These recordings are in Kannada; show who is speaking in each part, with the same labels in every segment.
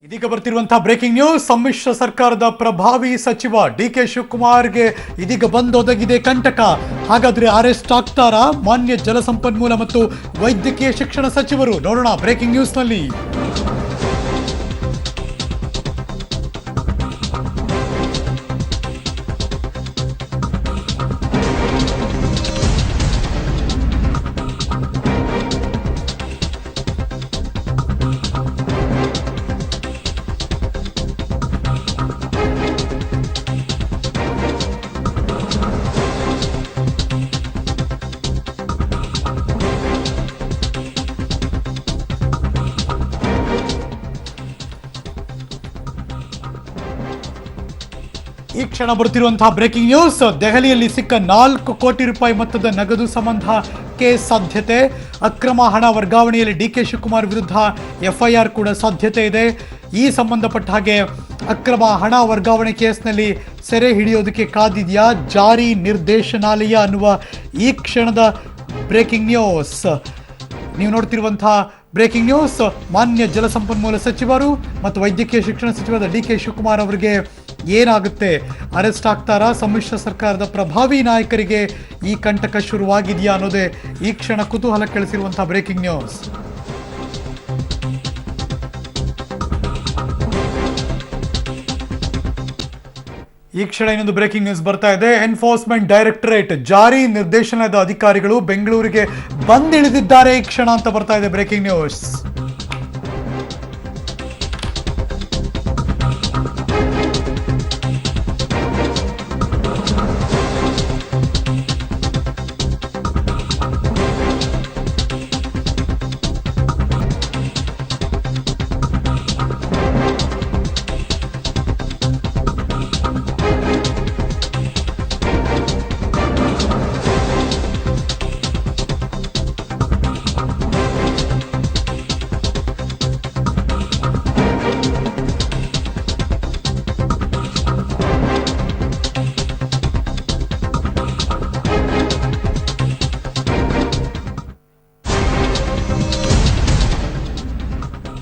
Speaker 1: ಇದೀಗ ಬರ್ತಿರುವಂತಹ ಬ್ರೇಕಿಂಗ್ ನ್ಯೂಸ್. ಸಮ್ಮಿಶ್ರ ಸರ್ಕಾರದ ಪ್ರಭಾವಿ ಸಚಿವ ಡಿಕೆ ಶಿವಕುಮಾರ್ಗೆ ಇದೀಗ ಬಂದೊದಗಿದೆ ಕಂಟಕ. ಹಾಗಾದ್ರೆ ಅರೆಸ್ಟ್ ಆಗ್ತಾರಾ ಮಾನ್ಯ ಜಲಸಂಪನ್ಮೂಲ ಮತ್ತು ವೈದ್ಯಕೀಯ ಶಿಕ್ಷಣ ಸಚಿವರು? ನೋಡೋಣ ಬ್ರೇಕಿಂಗ್ ನ್ಯೂಸ್ನಲ್ಲಿ. ಈ ಕ್ಷಣ ಬರುತ್ತಿರುವಂತಹ ಬ್ರೇಕಿಂಗ್ ನ್ಯೂಸ್. ದೆಹಲಿಯಲ್ಲಿ ಸಿಕ್ಕ 4 ಕೋಟಿ ರೂಪಾಯಿ ಮೊತ್ತದ ನಗದು ಸಂಬಂಧ ಕೇಸ್ ಸಾಧ್ಯತೆ. ಅಕ್ರಮ ಹಣ ವರ್ಗಾವಣೆಯಲ್ಲಿ ಡಿಕೆ ಶಿವಕುಮಾರ್ ವಿರುದ್ಧ ಎಫ್ಐಆರ್ ಕೂಡ ಸಾಧ್ಯತೆ ಇದೆ. ಈ ಸಂಬಂಧಪಟ್ಟ ಹಾಗೆ ಅಕ್ರಮ ಹಣ ವರ್ಗಾವಣೆ ಕೇಸ್ನಲ್ಲಿ ಸೆರೆ ಹಿಡಿಯೋದಕ್ಕೆ ಕಾದಿದೆಯಾ ಜಾರಿ ನಿರ್ದೇಶನಾಲಯ ಅನ್ನುವ ಈ ಕ್ಷಣದ ಬ್ರೇಕಿಂಗ್ ನ್ಯೂಸ್. ನೀವು ನೋಡ್ತಿರುವಂತಹ ಬ್ರೇಕಿಂಗ್ ನ್ಯೂಸ್. ಮಾನ್ಯ ಜಲಸಂಪನ್ಮೂಲ ಸಚಿವರು ಮತ್ತು ವೈದ್ಯಕೀಯ ಶಿಕ್ಷಣ ಸಚಿವರಾದ ಡಿಕೆ ಶಿವಕುಮಾರ್ ಅವರಿಗೆ ಏನಾಗುತ್ತೆ? ಅರೆಸ್ಟ್ ಆಗ್ತಾರಾ? ಸಮ್ಮಿಶ್ರ ಸರ್ಕಾರದ ಪ್ರಭಾವಿ ನಾಯಕರಿಗೆ ಈ ಕಂಟಕ ಶುರುವಾಗಿದೆಯಾ ಅನ್ನೋದೇ ಈ ಕ್ಷಣ ಕುತೂಹಲ ಕೆಳಿಸಿರುವಂತಹ ಬ್ರೇಕಿಂಗ್ ನ್ಯೂಸ್. ಈ ಕ್ಷಣ ಇನ್ನೊಂದು ಬ್ರೇಕಿಂಗ್ ನ್ಯೂಸ್ ಬರ್ತಾ ಇದೆ. ಎನ್ಫೋರ್ಸ್ಮೆಂಟ್ ಡೈರೆಕ್ಟರೇಟ್ ಜಾರಿ ನಿರ್ದೇಶನಾಲಯದ ಅಧಿಕಾರಿಗಳು ಬೆಂಗಳೂರಿಗೆ ಬಂದಿಳಿದಿದ್ದಾರೆ ಈ ಕ್ಷಣ ಅಂತ ಬರ್ತಾ ಇದೆ ಬ್ರೇಕಿಂಗ್ ನ್ಯೂಸ್.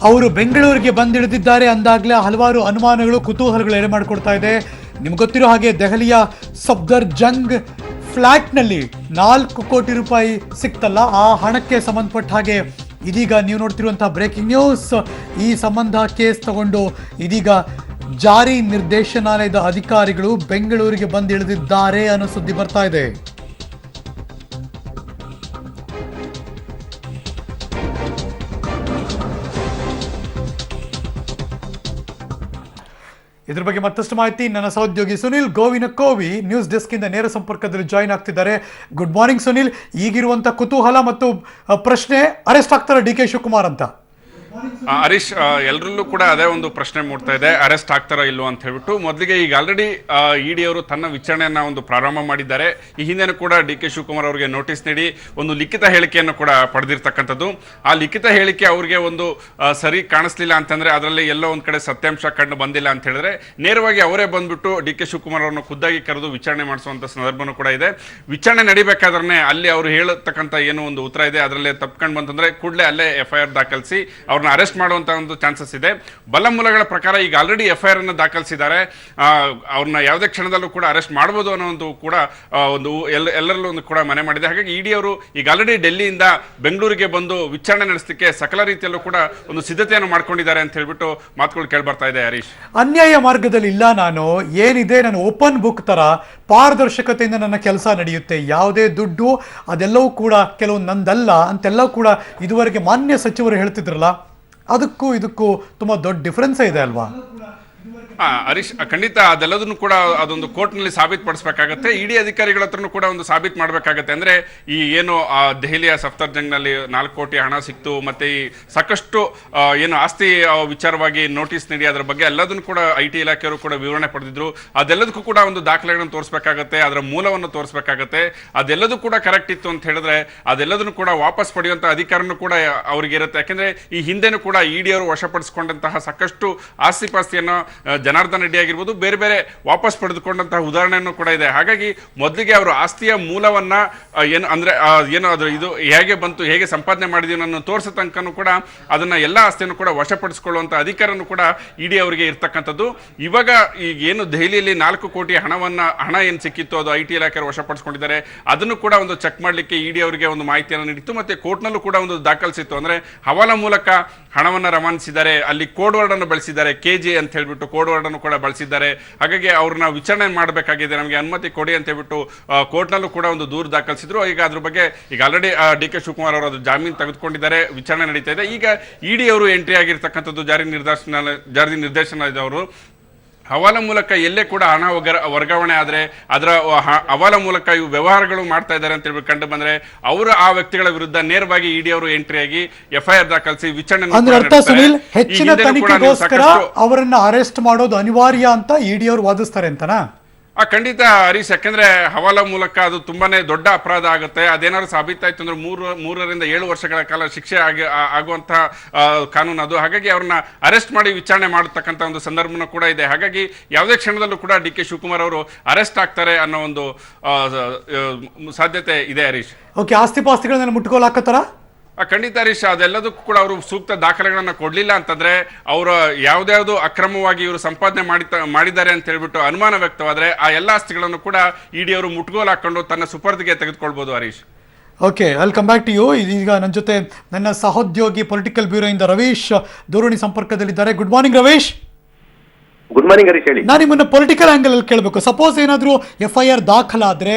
Speaker 1: ಅವರು ಬೆಂಗಳೂರಿಗೆ ಬಂದಿಳಿದಿದ್ದಾರೆ ಅಂದಾಗಲೇ ಹಲವಾರು ಅನುಮಾನಗಳು, ಕುತೂಹಲಗಳು ಎಡೆ ಮಾಡಿಕೊಡ್ತಾ ಇದೆ. ನಿಮ್ಗೆ ಗೊತ್ತಿರೋ ಹಾಗೆ ದೆಹಲಿಯ ಸಫ್ದರ್ ಜಂಗ್ ಫ್ಲಾಟ್ನಲ್ಲಿ 4 ಕೋಟಿ ರೂಪಾಯಿ ಸಿಕ್ತಲ್ಲ, ಆ ಹಣಕ್ಕೆ ಸಂಬಂಧಪಟ್ಟ ಹಾಗೆ ಇದೀಗ ನೀವು ನೋಡ್ತಿರುವಂತಹ ಬ್ರೇಕಿಂಗ್ ನ್ಯೂಸ್. ಈ ಸಂಬಂಧ ಕೇಸ್ ತಗೊಂಡು ಇದೀಗ ಜಾರಿ ನಿರ್ದೇಶನಾಲಯದ ಅಧಿಕಾರಿಗಳು ಬೆಂಗಳೂರಿಗೆ ಬಂದಿಳಿದಿದ್ದಾರೆ ಅನ್ನೋ ಸುದ್ದಿ ಬರ್ತಾ ಇದೆ. ಇದ್ರ ಬಗ್ಗೆ ಮತ್ತಷ್ಟು ಮಾಹಿತಿ ನನ್ನ ಸಹೋದ್ಯೋಗಿ ಸುನಿಲ್ ಗೋವಿನಕೋವಿ ನ್ಯೂಸ್ ಡೆಸ್ಕ್ ಇಂದ ನೇರ ಸಂಪರ್ಕದಲ್ಲಿ ಜಾಯಿನ್ ಆಗ್ತಿದ್ದಾರೆ. Good morning Sunil. ಈಗಿರುವಂತ ಕುತೂಹಲ ಮತ್ತು ಪ್ರಶ್ನೆ, ಅರೆಸ್ಟ್ ಆಗ್ತಾರೆ ಡಿ ಕೆ ಶಿವಕುಮಾರ್ ಅಂತ?
Speaker 2: ಹರೀಶ್, ಎಲ್ಲರಲ್ಲೂ ಕೂಡ ಅದೇ ಒಂದು ಪ್ರಶ್ನೆ ಮೂಡ್ತಾ ಇದೆ, ಅರೆಸ್ಟ್ ಆಗ್ತಾರೋ ಇಲ್ವೋ ಅಂತ ಹೇಳ್ಬಿಟ್ಟು. ಮೊದಲಿಗೆ ಈಗ ಆಲ್ರೆಡಿ ಇಡಿ ಅವರು ತನ್ನ ವಿಚಾರಣೆಯನ್ನ ಒಂದು ಪ್ರಾರಂಭ ಮಾಡಿದ್ದಾರೆ. ಈ ಹಿಂದೆನೂ ಕೂಡ ಡಿ ಕೆ ಶಿವಕುಮಾರ್ ಅವರಿಗೆ ನೋಟಿಸ್ ನೀಡಿ ಒಂದು ಲಿಖಿತ ಹೇಳಿಕೆಯನ್ನು ಕೂಡ ಪಡೆದಿರ್ತಕ್ಕಂಥದ್ದು. ಆ ಲಿಖಿತ ಹೇಳಿಕೆ ಅವ್ರಿಗೆ ಒಂದು ಸರಿ ಕಾಣಿಸ್ಲಿಲ್ಲ ಅಂತಂದ್ರೆ, ಅದರಲ್ಲಿ ಎಲ್ಲೋ ಒಂದ್ ಕಡೆ ಸತ್ಯಾಂಶ ಕಂಡು ಬಂದಿಲ್ಲ ಅಂತ ಹೇಳಿದ್ರೆ ನೇರವಾಗಿ ಅವರೇ ಬಂದ್ಬಿಟ್ಟು ಡಿ ಕೆ ಶಿವಕುಮಾರ್ ಅವ್ರನ್ನ ಖುದ್ದಾಗಿ ಕರೆದು ವಿಚಾರಣೆ ಮಾಡಿಸುವಂತ ಸಂದರ್ಭನೂ ಕೂಡ ಇದೆ. ವಿಚಾರಣೆ ನಡಿಬೇಕಾದ್ರೆ ಅಲ್ಲಿ ಅವರು ಹೇಳತಕ್ಕಂಥ ಏನು ಒಂದು ಉತ್ತರ ಇದೆ ಅದರಲ್ಲೇ ತಪ್ಕೊಂಡು ಬಂತಂದ್ರೆ ಕೂಡಲೇ ಅಲ್ಲೇ ಎಫ್ಐಆರ್ ದಾಖಲಿಸಿ ಅವ್ರನ್ನ ಅರೆಸ್ಟ್ ಮಾಡುವಂತ ಒಂದು ಚಾನ್ಸಸ್ ಇದೆ. ಬಲ ಮೂಲಗಳ ಪ್ರಕಾರ ಈಗ ಆಲ್ರೆಡಿ ಎಫ್ಐಆರ್ ಅನ್ನು ದಾಖಲಿಸಿದ್ದಾರೆ. ಅವ್ರನ್ನ ಯಾವುದೇ ಕ್ಷಣದಲ್ಲೂ ಕೂಡ ಅರೆಸ್ಟ್ ಮಾಡಬಹುದು ಅನ್ನೋ ಒಂದು ಕೂಡ ಒಂದು ಎಲ್ಲರಲ್ಲೂ ಒಂದು ಕೂಡ ಮನೆ ಮಾಡಿದೆ. ಹಾಗಾಗಿ ಇಡಿ ಅವರು ಈಗ ಆಲ್ರೆಡಿ ಡೆಲ್ಲಿಯಿಂದ ಬೆಂಗಳೂರಿಗೆ ಬಂದು ವಿಚಾರಣೆ ನಡೆಸಲಿಕ್ಕೆ ಸಕಲ ರೀತಿಯಲ್ಲೂ ಕೂಡ ಒಂದು ಸಿದ್ಧತೆಯನ್ನು ಮಾಡ್ಕೊಂಡಿದ್ದಾರೆ ಅಂತ ಹೇಳ್ಬಿಟ್ಟು ಮಾತುಗಳು ಕೇಳಿ ಬರ್ತಾ ಇದೆ. ಹರೀಶ್,
Speaker 1: ಅನ್ಯಾಯ ಮಾರ್ಗದಲ್ಲಿ ಇಲ್ಲ, ನಾನು ಏನಿದೆ ನಾನು ಓಪನ್ ಬುಕ್ ತರ ಪಾರದರ್ಶಕತೆಯಿಂದ ನನ್ನ ಕೆಲಸ ನಡೆಯುತ್ತೆ, ಯಾವುದೇ ದುಡ್ಡು ಅದೆಲ್ಲವೂ ಕೂಡ ಕೆಲವು ನಂದಲ್ಲ ಅಂತೆಲ್ಲವೂ ಕೂಡ ಇದುವರೆಗೆ ಮಾನ್ಯ ಸಚಿವರು ಹೇಳ್ತಿದ್ರಲ್ಲ, ಅದಕ್ಕೂ ಇದಕ್ಕೂ ತುಂಬಾ ದೊಡ್ಡ ಡಿಫರೆನ್ಸ್ ಇದೆ ಅಲ್ವಾ?
Speaker 2: ಹರೀಶ್, ಖಂಡಿತ ಅದೆಲ್ಲದನ್ನು ಕೂಡ ಅದೊಂದು ಕೋರ್ಟ್ನಲ್ಲಿ ಸಾಬೀತುಪಡಿಸಬೇಕಾಗತ್ತೆ. ಇಡಿ ಅಧಿಕಾರಿಗಳ ಹತ್ರನೂ ಕೂಡ ಒಂದು ಸಾಬೀತು ಮಾಡಬೇಕಾಗತ್ತೆ. ಅಂದ್ರೆ ಈ ಏನು ದೆಹಲಿಯ ಸಫ್ದರ್ಜಂಗ್ನಲ್ಲಿ 4 ಕೋಟಿ ಹಣ ಸಿಕ್ತು, ಮತ್ತೆ ಈ ಸಾಕಷ್ಟು ಏನು ಆಸ್ತಿ ವಿಚಾರವಾಗಿ ನೋಟಿಸ್ ನೀಡಿ ಅದರ ಬಗ್ಗೆ ಎಲ್ಲದನ್ನು ಕೂಡ IT ಇಲಾಖೆಯವರು ಕೂಡ ವಿವರಣೆ ಪಡೆದಿದ್ರು. ಅದೆಲ್ಲದಕ್ಕೂ ಕೂಡ ಒಂದು ದಾಖಲೆಗಳನ್ನು ತೋರಿಸಬೇಕಾಗತ್ತೆ, ಅದರ ಮೂಲವನ್ನು ತೋರಿಸಬೇಕಾಗತ್ತೆ. ಅದೆಲ್ಲದೂ ಕೂಡ ಕರೆಕ್ಟ್ ಇತ್ತು ಅಂತ ಹೇಳಿದ್ರೆ ಅದೆಲ್ಲದನ್ನು ಕೂಡ ವಾಪಸ್ ಪಡೆಯುವಂತ ಅಧಿಕಾರನೂ ಕೂಡ ಅವರಿಗೆ ಇರುತ್ತೆ. ಯಾಕೆಂದ್ರೆ ಈ ಹಿಂದೆನೂ ಕೂಡ ಇಡಿ ಅವರು ವಶಪಡಿಸಿಕೊಂಡಂತಹ ಸಾಕಷ್ಟು ಆಸ್ತಿ ಪಾಸ್ತಿಯನ್ನು ಜನಾರ್ದನ್ ರೆಡ್ಡಿ ಆಗಿರ್ಬೋದು, ಬೇರೆ ಬೇರೆ ವಾಪಸ್ ಪಡೆದುಕೊಂಡಂತಹ ಉದಾಹರಣೆಯನ್ನು ಕೂಡ ಇದೆ. ಹಾಗಾಗಿ ಮೊದಲಿಗೆ ಅವರು ಆಸ್ತಿಯ ಮೂಲವನ್ನ ಏನು ಅದು ಇದು ಹೇಗೆ ಬಂತು, ಹೇಗೆ ಸಂಪಾದನೆ ಮಾಡಿದೀವಿ ಅನ್ನೋ ತೋರಿಸೋ ತನಕನೂ ಕೂಡ ಅದನ್ನ ಎಲ್ಲ ಆಸ್ತಿಯನ್ನು ಕೂಡ ವಶಪಡಿಸಿಕೊಳ್ಳುವಂತ ಅಧಿಕಾರನೂ ಕೂಡ ಇಡಿ ಅವರಿಗೆ ಇರ್ತಕ್ಕಂಥದ್ದು. ಇವಾಗ ಈಗ ಏನು ದೆಹಲಿಯಲ್ಲಿ 4 ಕೋಟಿ ಹಣ ಏನು ಸಿಕ್ಕಿತ್ತು ಅದು IT ಇಲಾಖೆ ವಶಪಡಿಸಿಕೊಂಡಿದ್ದಾರೆ. ಅದನ್ನು ಕೂಡ ಒಂದು ಚೆಕ್ ಮಾಡಲಿಕ್ಕೆ ಇಡಿ ಅವರಿಗೆ ಒಂದು ಮಾಹಿತಿಯನ್ನು ನೀಡಿತ್ತು. ಮತ್ತೆ ಕೋರ್ಟ್ನಲ್ಲೂ ಕೂಡ ಒಂದು ದಾಖಲಿಸಿತ್ತು. ಅಂದ್ರೆ ಹವಾಲಾ ಮೂಲಕ ಹಣವನ್ನು ರವಾನಿಸಿದ್ದಾರೆ, ಅಲ್ಲಿ ಕೋಡ್ ವರ್ಡ್ ಅನ್ನು ಬಳಸಿದ್ದಾರೆ, KG ಅಂತ ಹೇಳ್ಬಿಟ್ಟು ಕೋಡ್ ವರ್ಡ್ ಅನ್ನು ಕೂಡ ಬಳಸಿದ್ದಾರೆ. ಹಾಗಾಗಿ ಅವ್ರನ್ನ ವಿಚಾರಣೆ ಮಾಡಬೇಕಾಗಿದೆ, ನಮಗೆ ಅನುಮತಿ ಕೊಡಿ ಅಂತ ಹೇಳ್ಬಿಟ್ಟು ಕೋರ್ಟ್ನಲ್ಲೂ ಕೂಡ ಒಂದು ದೂರು ದಾಖಲಿಸಿದ್ರು. ಈಗ ಅದ್ರ ಬಗ್ಗೆ ಈಗ ಆಲ್ರೆಡಿ DK ಶಿವಕುಮಾರ್ ಅವರು ಅದು ಜಾಮೀನು ತೆಗೆದುಕೊಂಡಿದ್ದಾರೆ, ವಿಚಾರಣೆ ನಡೀತಾ ಇದೆ. ಈಗ ಇಡಿ ಅವರು ಎಂಟ್ರಿ ಆಗಿರ್ತಕ್ಕಂಥದ್ದು ಜಾರಿ ನಿರ್ದೇಶನಾಲಯದವರು ಹವಾಲಾ ಮೂಲಕ ಎಲ್ಲೇ ಕೂಡ ಹಣ ವರ್ಗಾವಣೆ ಆದರೆ ಅದರ ಹವಾಲಾ ಮೂಲಕ ಇವು ವ್ಯವಹಾರಗಳು ಮಾಡ್ತಾ ಇದ್ದಾರೆ ಅಂತ ಹೇಳಿ ಕಂಡು ಬಂದ್ರೆ ಅವರು ಆ ವ್ಯಕ್ತಿಗಳ ವಿರುದ್ಧ ನೇರವಾಗಿ ಇಡಿ ಅವರು ಎಂಟ್ರಿ ಆಗಿ FIR ದಾಖಲಿಸಿ ವಿಚಾರಣೆ
Speaker 1: ಅಂದ್ರೆ ಅರ್ಥ ಸುನಿಲ್, ಹೆಚ್ಚಿನ ತನಿಖೆಗೋಸ್ಕರ ಅವರನ್ನ ಅರೆಸ್ಟ್ ಮಾಡೋದು ಅನಿವಾರ್ಯ ಅಂತ ಇಡಿ ಅವರು ವಾದಿಸ್ತಾರೆ ಅಂತನಾ?
Speaker 2: ಖಂಡಿತ ಹರೀಶ್, ಯಾಕಂದ್ರೆ ಹವಾಲಾ ಮೂಲಕ ಅದು ತುಂಬಾನೇ ದೊಡ್ಡ ಅಪರಾಧ ಆಗುತ್ತೆ. ಅದೇನಾದ್ರು ಸಾಬೀತಾಯ್ತು ಅಂದ್ರೆ 3 ರಿಂದ 7 ವರ್ಷಗಳ ಕಾಲ ಶಿಕ್ಷೆ ಆಗುವಂತಹ ಕಾನೂನು ಅದು. ಹಾಗಾಗಿ ಅವ್ರನ್ನ ಅರೆಸ್ಟ್ ಮಾಡಿ ವಿಚಾರಣೆ ಮಾಡತಕ್ಕಂಥ ಒಂದು ಸಂದರ್ಭನೂ ಕೂಡ ಇದೆ. ಹಾಗಾಗಿ ಯಾವುದೇ ಕ್ಷಣದಲ್ಲೂ ಕೂಡ DK ಶಿವಕುಮಾರ್ ಅವರು ಅರೆಸ್ಟ್ ಆಗ್ತಾರೆ ಅನ್ನೋ ಒಂದು ಸಾಧ್ಯತೆ ಇದೆ ಹರೀಶ್.
Speaker 1: ಓಕೆ, ಆಸ್ತಿ ಪಾಸ್ತಿಗಳನ್ನ ಮುಟ್ಕೋಲಾಕತ್ತಾರ?
Speaker 2: ಖಂಡಿತ ಹರೀಶ್, ಅದೆಲ್ಲದಕ್ಕೂ ಕೂಡ ಅವರು ಸೂಕ್ತ ದಾಖಲೆಗಳನ್ನ ಕೊಡ್ಲಿಲ್ಲ ಅಂತಂದ್ರೆ ಅವರು ಯಾವ್ದಾವ್ದು ಅಕ್ರಮವಾಗಿ ಇವರು ಸಂಪಾದನೆ ಮಾಡಿದ್ದಾರೆ ಅಂತ ಹೇಳ್ಬಿಟ್ಟು ಅನುಮಾನ ವ್ಯಕ್ತವಾದ್ರೆ ಆ ಎಲ್ಲ ಆಸ್ತಿಗಳನ್ನು ಕೂಡ ಇಡಿ ಅವರು ಮುಟ್ಗೋಲು ಹಾಕೊಂಡು ತನ್ನ ಸುಪರ್ದಿಗೆ ತೆಗೆದುಕೊಳ್ಬಹುದು Harish.
Speaker 1: Okay, I'll come back to you. ಇದೀಗ ನನ್ನ ಜೊತೆ ನನ್ನ ಸಹೋದ್ಯೋಗಿ ಪೊಲಿಟಿಕಲ್ ಬ್ಯೂರೋ ಇಂದ ರವೀಶ್ ದೂರವಾಣಿ ಸಂಪರ್ಕದಲ್ಲಿದ್ದಾರೆ. Good morning Ravish.
Speaker 3: Good morning Harish, ಹೇಳಿ.
Speaker 1: ನಾನು ನಿಮ್ಮನ್ನ ಪೊಲಿಟಿಕಲ್ ಆಂಗಲ್ ಅಲ್ಲಿ ಕೇಳಬೇಕು. ಸಪೋಸ್ ಏನಾದರೂ FIR ದಾಖಲಾದ್ರೆ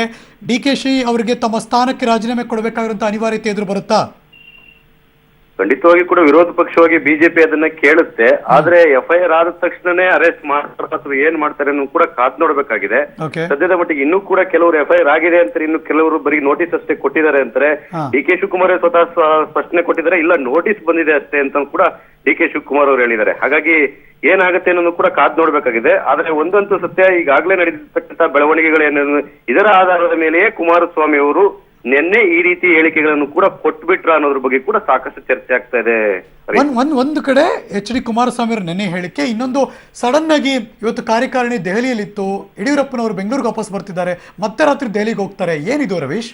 Speaker 1: DKಶಿ ಅವರಿಗೆ ತಮ್ಮ ಸ್ಥಾನಕ್ಕೆ ರಾಜೀನಾಮೆ ಕೊಡಬೇಕಾಗಿರುವಂತ ಅನಿವಾರ್ಯತೆ ಎದುರು ಬರುತ್ತಾ?
Speaker 3: ಖಂಡಿತವಾಗಿ ಕೂಡ ವಿರೋಧ ಪಕ್ಷವಾಗಿ ಬಿಜೆಪಿ ಅದನ್ನ ಕೇಳುತ್ತೆ. ಆದ್ರೆ FIR ಆದ ತಕ್ಷಣನೇ ಅರೆಸ್ಟ್ ಮಾಡ್ತಾರೆ ಅಥವಾ ಏನ್ ಮಾಡ್ತಾರೆ ಅನ್ನೋ ಕೂಡ ಕಾದ್ ನೋಡ್ಬೇಕಾಗಿದೆ. ಸದ್ಯದ ಮಟ್ಟಿಗೆ ಇನ್ನೂ ಕೂಡ ಕೆಲವರು FIR ಆಗಿದೆ ಅಂತಾರೆ, ಇನ್ನು ಕೆಲವರು ಬರೀ ನೋಟಿಸ್ ಅಷ್ಟೇ ಕೊಟ್ಟಿದ್ದಾರೆ ಅಂತಾರೆ. DK ಶಿವಕುಮಾರ್ ಸ್ವತಃ ಸ್ಪಷ್ಟನೆ ಕೊಟ್ಟಿದ್ದಾರೆ, ಇಲ್ಲ ನೋಟಿಸ್ ಬಂದಿದೆ ಅಷ್ಟೇ ಅಂತ ಕೂಡ DK ಶಿವಕುಮಾರ್ ಅವರು ಹೇಳಿದ್ದಾರೆ. ಹಾಗಾಗಿ ಏನಾಗುತ್ತೆ ಅನ್ನೋದು ಕೂಡ ಕಾದ್ ನೋಡ್ಬೇಕಾಗಿದೆ. ಆದ್ರೆ ಒಂದಂತೂ ಸತ್ಯ, ಈಗಾಗಲೇ ನಡೆದಿರ್ತಕ್ಕಂಥ ಬೆಳವಣಿಗೆಗಳೇನು ಇದರ ಆಧಾರದ ಮೇಲೆಯೇ ಕುಮಾರಸ್ವಾಮಿ ಅವರು ನಿನ್ನೆ ಈ ರೀತಿ ಹೇಳಿಕೆಗಳನ್ನು ಕೂಡ ಕೊಟ್ಬಿಟ್ರ ಅನ್ನೋದ್ರ ಬಗ್ಗೆ ಕೂಡ ಸಾಕಷ್ಟು ಚರ್ಚೆ ಆಗ್ತಾ ಇದೆ.
Speaker 1: ಒಂದು ಕಡೆ HD ಕುಮಾರಸ್ವಾಮಿ ಅವರು ನೆನ್ನೆ ಹೇಳಿಕೆ, ಇನ್ನೊಂದು ಸಡನ್ ಆಗಿ ಇವತ್ತು ಕಾರ್ಯಕಾರಿಣಿ ದೆಹಲಿಯಲ್ಲಿತ್ತು, ಯಡಿಯೂರಪ್ಪನವರು ಬೆಂಗಳೂರಿಗೆ ವಾಪಸ್ ಬರ್ತಿದ್ದಾರೆ, ಮತ್ತೆ ರಾತ್ರಿ ದೆಹಲಿಗೆ ಹೋಗ್ತಾರೆ. ಏನಿದು ರವೀಶ್?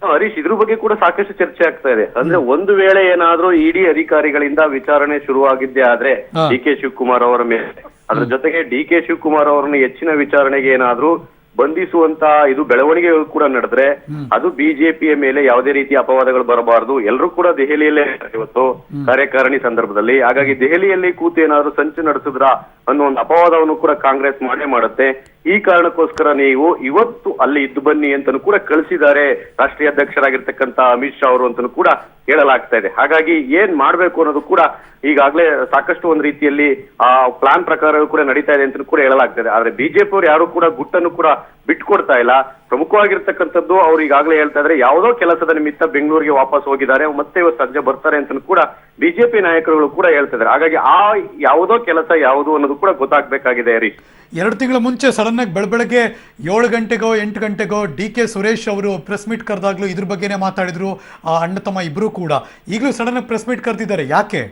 Speaker 3: ಹರೀಶ್, ಇದ್ರ ಬಗ್ಗೆ ಕೂಡ ಸಾಕಷ್ಟು ಚರ್ಚೆ ಆಗ್ತಾ ಇದೆ. ಅಂದ್ರೆ ಒಂದು ವೇಳೆ ಏನಾದ್ರೂ ಇಡಿ ಅಧಿಕಾರಿಗಳಿಂದ ವಿಚಾರಣೆ ಶುರುವಾಗಿದ್ದೇ ಆದ್ರೆ DK ಶಿವಕುಮಾರ್ ಅವರ ಮೇಲೆ, ಅದ್ರ ಜೊತೆಗೆ DK ಶಿವಕುಮಾರ್ ಅವರನ್ನು ಹೆಚ್ಚಿನ ವಿಚಾರಣೆಗೆ ಏನಾದ್ರೂ ಬಂಧಿಸುವಂತ ಇದು ಬೆಳವಣಿಗೆಗಳು ಕೂಡ ನಡೆದ್ರೆ ಅದು ಬಿಜೆಪಿಯ ಮೇಲೆ ಯಾವುದೇ ರೀತಿಯ ಅಪವಾದಗಳು ಬರಬಾರದು. ಎಲ್ಲರೂ ಕೂಡ ದೆಹಲಿಯಲ್ಲೇ ಇವತ್ತು ಕಾರ್ಯಕಾರಿಣಿ ಸಂದರ್ಭದಲ್ಲಿ. ಹಾಗಾಗಿ ದೆಹಲಿಯಲ್ಲಿ ಕೂತು ಏನಾದ್ರು ಸಂಚು ನಡೆಸಿದ್ರ ಅನ್ನೋ ಒಂದು ಅಪವಾದವನ್ನು ಕೂಡ ಕಾಂಗ್ರೆಸ್ ಮಾಡೇ ಮಾಡುತ್ತೆ. ಈ ಕಾರಣಕ್ಕೋಸ್ಕರ ನೀವು ಇವತ್ತು ಅಲ್ಲಿ ಇದ್ದು ಬನ್ನಿ ಅಂತನೂ ಕೂಡ ಕಳಿಸಿದ್ದಾರೆ ರಾಷ್ಟ್ರೀಯ ಅಧ್ಯಕ್ಷರಾಗಿರ್ತಕ್ಕಂಥ ಅಮಿತ್ ಶಾ ಅವರು ಅಂತನೂ ಕೂಡ ಹೇಳಲಾಗ್ತಾ ಇದೆ. ಹಾಗಾಗಿ ಏನ್ ಮಾಡ್ಬೇಕು ಅನ್ನೋದು ಕೂಡ ಈಗಾಗಲೇ ಸಾಕಷ್ಟು ಒಂದು ರೀತಿಯಲ್ಲಿ ಆ ಪ್ಲಾನ್ ಪ್ರಕಾರ ಕೂಡ ನಡೀತಾ ಇದೆ ಅಂತ ಕೂಡ ಹೇಳಲಾಗ್ತಾ ಇದೆ. ಆದ್ರೆ ಬಿಜೆಪಿ ಅವರು ಯಾರು ಕೂಡ ಗುಟ್ಟನ್ನು ಕೂಡ ಬಿಟ್ಕೊಡ್ತಾ ಇಲ್ಲ. ಪ್ರಮುಖವಾಗಿರ್ತಕ್ಕಂಥದ್ದು ಅವ್ರು ಈಗಾಗಲೇ ಹೇಳ್ತಾ ಇದ್ರೆ ಯಾವುದೋ ಕೆಲಸದ ನಿಮಿತ್ತ ಬೆಂಗಳೂರಿಗೆ ವಾಪಸ್ ಹೋಗಿದ್ದಾರೆ, ಮತ್ತೆ ಇವತ್ತು ಸಂಜೆ ಬರ್ತಾರೆ ಅಂತ ಕೂಡ ಬಿಜೆಪಿ ನಾಯಕರುಗಳು ಕೂಡ ಹೇಳ್ತಾ ಇದ್ದಾರೆ. ಹಾಗಾಗಿ ಆ ಯಾವುದೋ ಕೆಲಸ ಯಾವುದು ಅನ್ನೋದು ಕೂಡ ಗೊತ್ತಾಗ್ಬೇಕಾಗಿದೆ ಹರೀಶ್.
Speaker 1: 2 ತಿಂಗಳ ಮುಂಚೆ ಸಡನ್ ಆಗಿ ಬೆಳಗ್ಗೆ 7 ಗಂಟೆಗೋ 8 ಗಂಟೆಗೋ DK ಸುರೇಶ್ ಅವರು ಪ್ರೆಸ್ ಮೀಟ್ ಕರೆದಾಗ್ಲೂ ಇದ್ರ ಬಗ್ಗೆನೇ ಮಾತಾಡಿದ್ರು, ಅಣ್ಣ ತಮ್ಮ ಇಬ್ರು ಕೂಡ. ಈಗಲೂ ಸಡನ್ ಆಗಿ ಪ್ರೆಸ್ ಮೀಟ್ ಕರೆದಿದ್ದಾರೆ, ಯಾಕೆ?